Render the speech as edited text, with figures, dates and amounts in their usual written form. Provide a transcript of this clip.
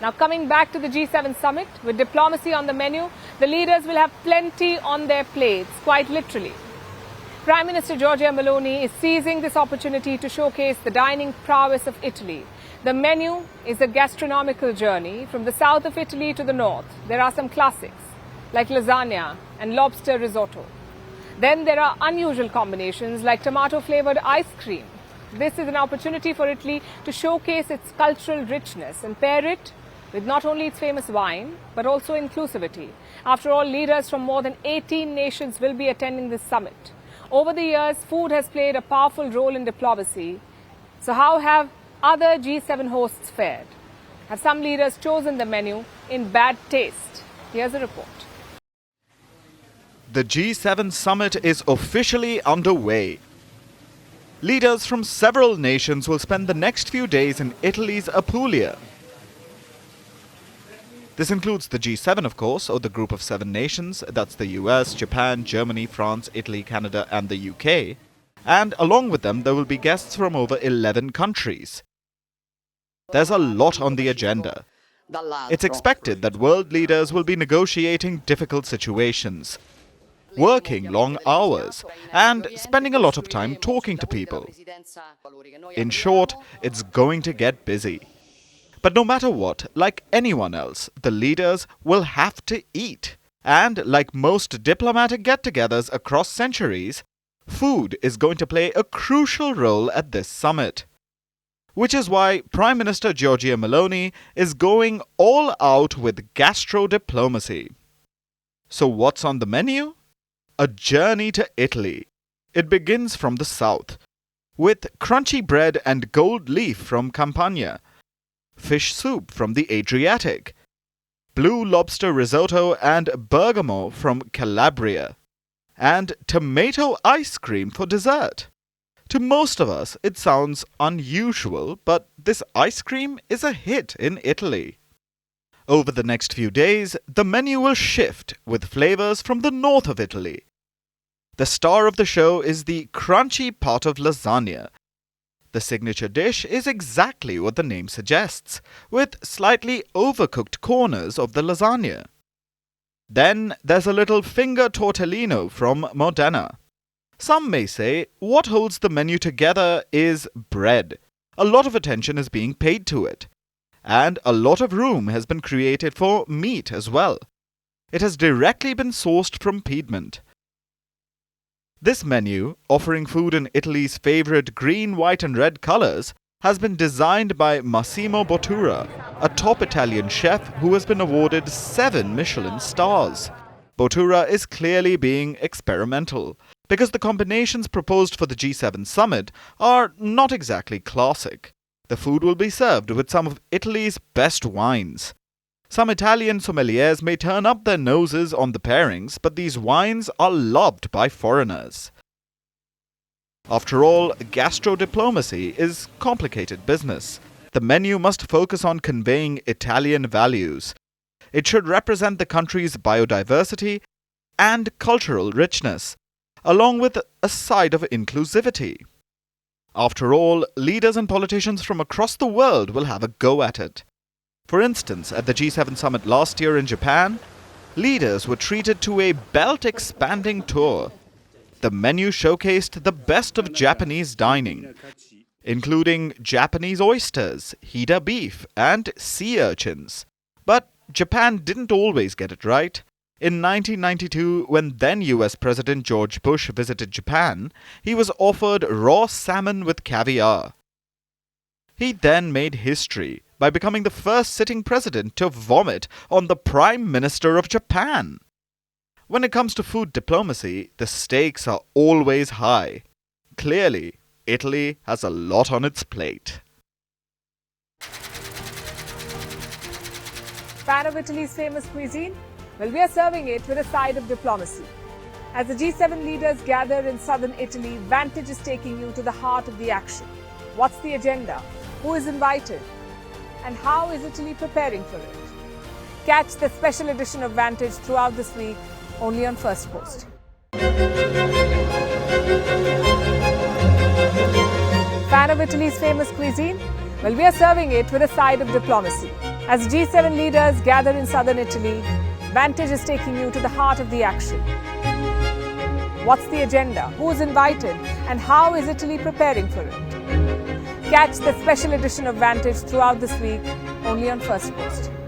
Now, coming back to the G7 summit, with diplomacy on the menu, the leaders will have plenty on their plates, quite literally. Prime Minister Giorgia Meloni is seizing this opportunity to showcase the dining prowess of Italy. The menu is a gastronomical journey from the south of Italy to the north. There are some classics like lasagna and lobster risotto. Then there are unusual combinations like tomato-flavored ice cream. This is an opportunity for Italy to showcase its cultural richness and pair it with not only its famous wine, but also inclusivity. After all, leaders from more than 18 nations will be attending this summit. Over the years, food has played a powerful role in diplomacy. So how have other G7 hosts fared? Have some leaders chosen the menu in bad taste? Here's a report. The G7 summit is officially underway. Leaders from several nations will spend the next few days in Italy's Apulia. This includes the G7, of course, or the group of 7 nations. That's the US, Japan, Germany, France, Italy, Canada, and the UK. And along with them, there will be guests from over 11 countries. There's a lot on the agenda. It's expected that world leaders will be negotiating difficult situations, working long hours, and spending a lot of time talking to people. In short, it's going to get busy. But no matter what, like anyone else, the leaders will have to eat. And like most diplomatic get-togethers across centuries, food is going to play a crucial role at this summit. Which is why Prime Minister Giorgia Meloni is going all out with gastro-diplomacy. So what's on the menu? A journey to Italy. It begins from the south, with crunchy bread and gold leaf from Campania, fish soup from the Adriatic, blue lobster risotto and bergamo from Calabria, and tomato ice cream for dessert. To most of us, it sounds unusual, but this ice cream is a hit in Italy. Over the next few days, the menu will shift with flavors from the north of Italy. The star of the show is the crunchy pot of lasagna. The signature dish is exactly what the name suggests, with slightly overcooked corners of the lasagna. Then there's a little finger tortellino from Modena. Some may say what holds the menu together is bread. A lot of attention is being paid to it. And a lot of room has been created for meat as well. It has directly been sourced from Piedmont. This menu, offering food in Italy's favorite green, white and red colors, has been designed by Massimo Bottura, a top Italian chef who has been awarded 7 Michelin stars. Bottura is clearly being experimental, because the combinations proposed for the G7 summit are not exactly classic. The food will be served with some of Italy's best wines. Some Italian sommeliers may turn up their noses on the pairings, but these wines are loved by foreigners. After all, gastro-diplomacy is complicated business. The menu must focus on conveying Italian values. It should represent the country's biodiversity and cultural richness, along with a side of inclusivity. After all, leaders and politicians from across the world will have a go at it. For instance, at the G7 summit last year in Japan, leaders were treated to a belt-expanding tour. The menu showcased the best of Japanese dining, including Japanese oysters, Hida beef, and sea urchins. But Japan didn't always get it right. In 1992, when then US President George Bush visited Japan, he was offered raw salmon with caviar. He then made history by becoming the first sitting president to vomit on the Prime Minister of Japan. When it comes to food diplomacy, the stakes are always high. Clearly, Italy has a lot on its plate. Fan of Italy's famous cuisine? Well, we are serving it with a side of diplomacy. As the G7 leaders gather in southern Italy, Vantage is taking you to the heart of the action. What's the agenda? Who is invited? And how is Italy preparing for it? Catch the special edition of Vantage throughout this week, only on Firstpost. Fan of Italy's famous cuisine? Well, we are serving it with a side of diplomacy. As G7 leaders gather in southern Italy, Vantage is taking you to the heart of the action. What's the agenda? Who's invited? And how is Italy preparing for it? Catch the special edition of Vantage throughout this week, only on Firstpost.